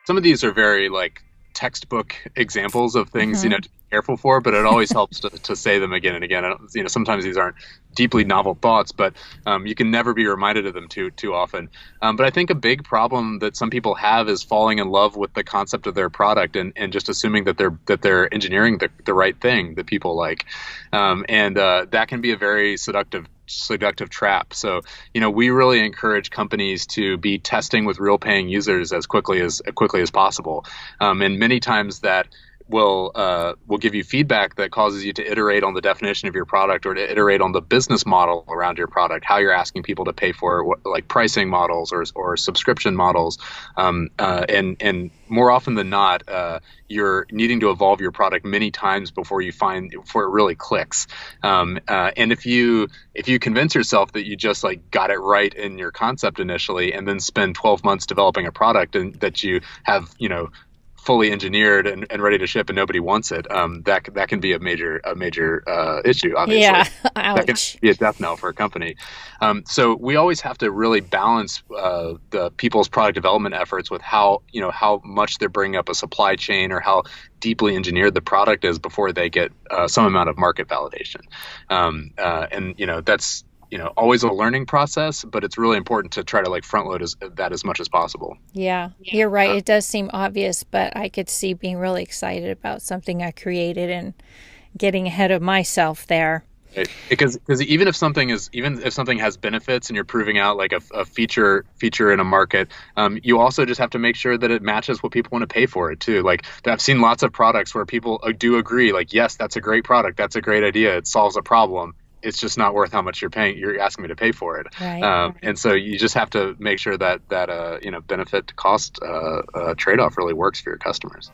some of these are very like textbook examples of things, to be careful for, but it always helps to say them again and again. Sometimes these aren't deeply novel thoughts, but you can never be reminded of them too often. But I think a big problem that some people have is falling in love with the concept of their product and just assuming that they're engineering the right thing that people like. And that can be a very seductive trap. So, we really encourage companies to be testing with real paying users as quickly as possible. And many times that will give you feedback that causes you to iterate on the definition of your product or to iterate on the business model around your product, how you're asking people to pay for it, like pricing models or subscription models. And more often than not, you're needing to evolve your product many times before it really clicks. And if you convince yourself that you just like got it right in your concept initially and then spend 12 months developing a product and that you have, fully engineered and ready to ship and nobody wants it, that can be a major issue, obviously. Yeah, ouch. That can be a death knell for a company. So we always have to really balance the people's product development efforts with how much they're bringing up a supply chain or how deeply engineered the product is before they get some amount of market validation. And that's always a learning process, but it's really important to try to like front load that as much as possible. Yeah, you're right. It does seem obvious, but I could see being really excited about something I created and getting ahead of myself there. Because even if something has benefits and you're proving out like a feature in a market, you also just have to make sure that it matches what people want to pay for it too. Like I've seen lots of products where people do agree, like, yes, that's a great product, that's a great idea, it solves a problem. It's just not worth how much you're asking me to pay for it. Right. And so you just have to make sure that benefit to cost trade-off really works for your customers.